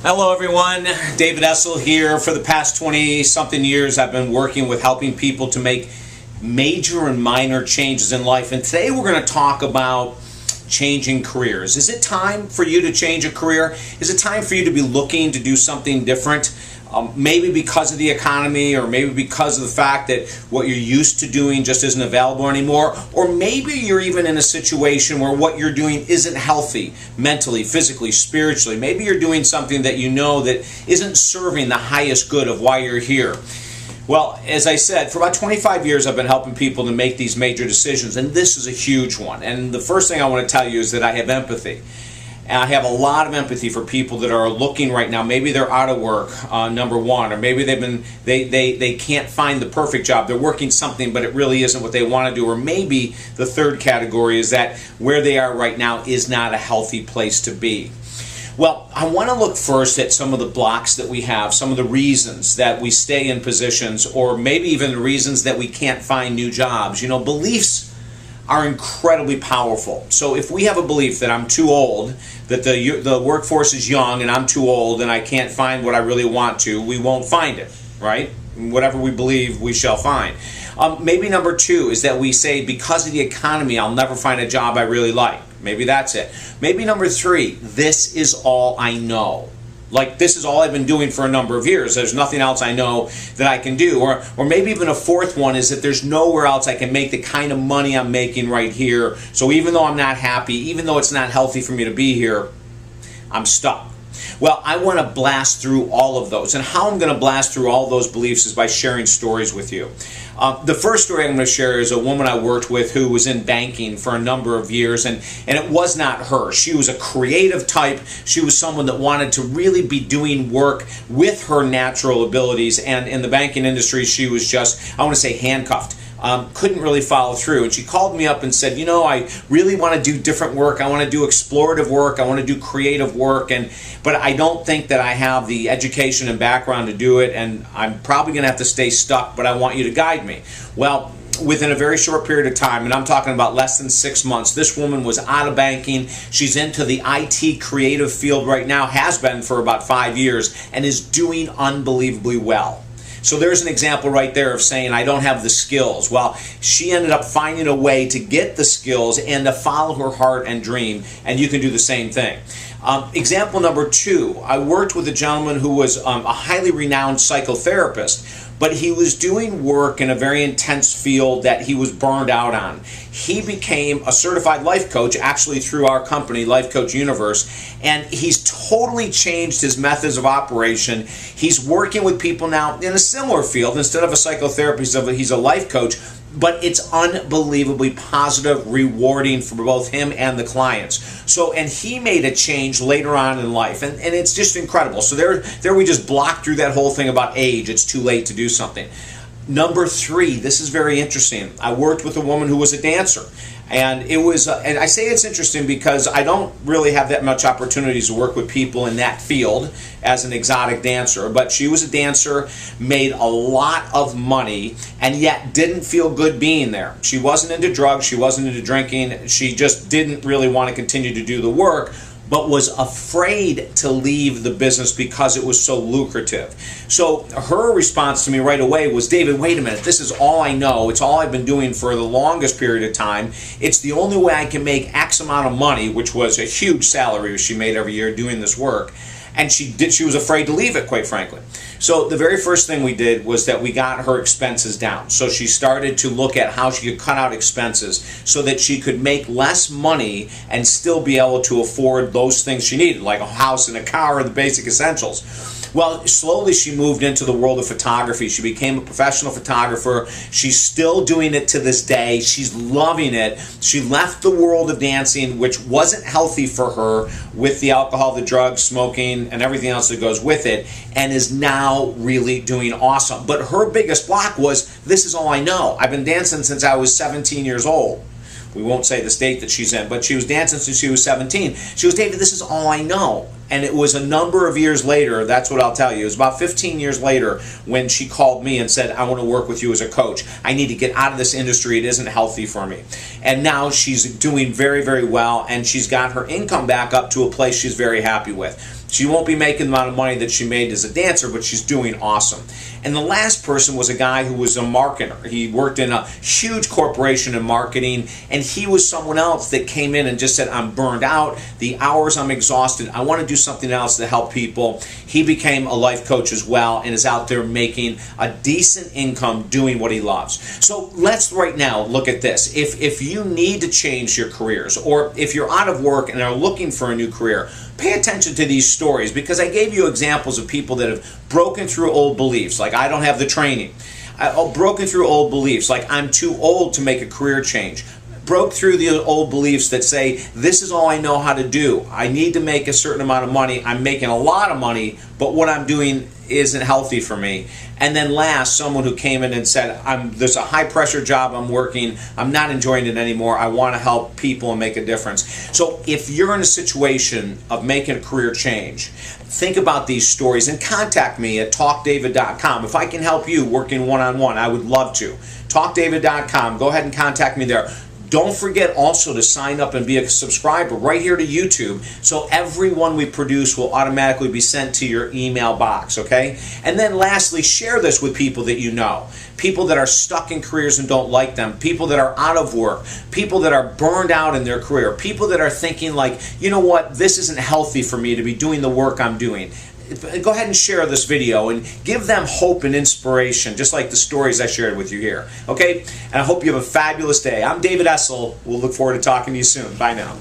Hello everyone, David Essel here. For the past 20-something years I've been working with helping people to make major and minor changes in life, and today we're going to talk about changing careers. Is it time for you to change a career? Is it time for you to be looking to do something different? Maybe because of the economy, or maybe because of the fact that what you're used to doing just isn't available anymore, or maybe you're even in a situation where what you're doing isn't healthy mentally, physically, spiritually. Maybe you're doing something that you know that isn't serving the highest good of why you're here. Well, as I said, for about 25 years I've been helping people to make these major decisions, and this is a huge one. And the first thing I want to tell you is that I have empathy. And I have a lot of empathy for people that are looking right now. Maybe they're out of work, number one, or maybe they can't find the perfect job. They're working something, but it really isn't what they want to do. Or maybe the third category is that where they are right now is not a healthy place to be. Well, I want to look first at some of the blocks that we have, some of the reasons that we stay in positions, or maybe even the reasons that we can't find new jobs. You know, beliefs are incredibly powerful. So if we have a belief that I'm too old, that the workforce is young and I'm too old and I can't find what I really want to, we won't find it, right? Whatever we believe, we shall find. Maybe number two is that we say, because of the economy, I'll never find a job I really like. Maybe that's it. Maybe number three, this is all I know. Like, this is all I've been doing for a number of years. There's nothing else I know that I can do. Or maybe even a fourth one is that there's nowhere else I can make the kind of money I'm making right here. So even though I'm not happy, even though it's not healthy for me to be here, I'm stuck. Well, I want to blast through all of those. And how I'm going to blast through all those beliefs is by sharing stories with you. The first story I'm going to share is a woman I worked with who was in banking for a number of years, and it was not her. She was a creative type. She was someone that wanted to really be doing work with her natural abilities, and in the banking industry she was just, I want to say, handcuffed. Couldn't really follow through. And she called me up and said, you know, I really want to do different work. I want to do explorative work. I want to do creative work. But I don't think that I have the education and background to do it. And I'm probably going to have to stay stuck, but I want you to guide me. Well, within a very short period of time, and I'm talking about less than 6 months, this woman was out of banking. She's into the IT creative field right now, has been for about 5 years, and is doing unbelievably well. So there's an example right there of saying, I don't have the skills. Well, she ended up finding a way to get the skills and to follow her heart and dream, and you can do the same thing. Example number two, I worked with a gentleman who was a highly renowned psychotherapist, but he was doing work in a very intense field that he was burned out on. He became a certified life coach, actually through our company, Life Coach Universe, and he's totally changed his methods of operation. He's working with people now in a similar field. Instead of a psychotherapist, he's a life coach, but it's unbelievably positive, rewarding for both him and the clients. So, and he made a change later on in life, and it's just incredible. So there we just blocked through that whole thing about age. It's too late to do something. Number three, this is very interesting. I worked with a woman who was a dancer. And it was, and I say it's interesting because I don't really have that much opportunities to work with people in that field as an exotic dancer. But she was a dancer, made a lot of money, and yet didn't feel good being there. She wasn't into drugs, she wasn't into drinking, she just didn't really want to continue to do the work, but was afraid to leave the business because it was so lucrative. So her response to me right away was, David, wait a minute, this is all I know. It's all I've been doing for the longest period of time. It's the only way I can make X amount of money, which was a huge salary she made every year doing this work. And she was afraid to leave it, quite frankly. So the very first thing we did was that we got her expenses down. So she started to look at how she could cut out expenses so that she could make less money and still be able to afford those things she needed, like a house and a car and the basic essentials. Well, slowly she moved into the world of photography. She became a professional photographer. She's still doing it to this day. She's loving it. She left the world of dancing, which wasn't healthy for her, with the alcohol, the drugs, smoking, and everything else that goes with it, and is now really doing awesome. But her biggest block was, this is all I know. I've been dancing since I was 17 years old. We won't say the state that she's in, but she was dancing since she was 17. She goes, David, this is all I know. And it was a number of years later, that's what I'll tell you, it was about 15 years later when she called me and said, I want to work with you as a coach. I need to get out of this industry. It isn't healthy for me. And now she's doing very, very well, and she's got her income back up to a place she's very happy with. She won't be making the amount of money that she made as a dancer, but she's doing awesome. And the last person was a guy who was a marketer. He worked in a huge corporation in marketing, and he was someone else that came in and just said, I'm burned out, the hours I'm exhausted, I want to do something else to help people. He became a life coach as well and is out there making a decent income doing what he loves. So let's right now look at this. If you need to change your careers, or if you're out of work and are looking for a new career, pay attention to these stories, because I gave you examples of people that have broken through old beliefs, like I don't have the training. Broken through old beliefs, like I'm too old to make a career change. Broke through the old beliefs that say, this is all I know how to do. I need to make a certain amount of money. I'm making a lot of money, but what I'm doing isn't healthy for me. And then last, someone who came in and said, there's a high pressure job I'm working, I'm not enjoying it anymore, I want to help people and make a difference. So if you're in a situation of making a career change, think about these stories and contact me at talkdavid.com. If I can help you working one-on-one, I would love to. Talkdavid.com, go ahead and contact me there. Don't forget also to sign up and be a subscriber right here to YouTube, so every one we produce will automatically be sent to your email box, okay? And then lastly, share this with people that you know. People that are stuck in careers and don't like them, people that are out of work, people that are burned out in their career, people that are thinking like, you know what, this isn't healthy for me to be doing the work I'm doing. Go ahead and share this video and give them hope and inspiration, just like the stories I shared with you here. Okay? And I hope you have a fabulous day. I'm David Essel. We'll look forward to talking to you soon. Bye now.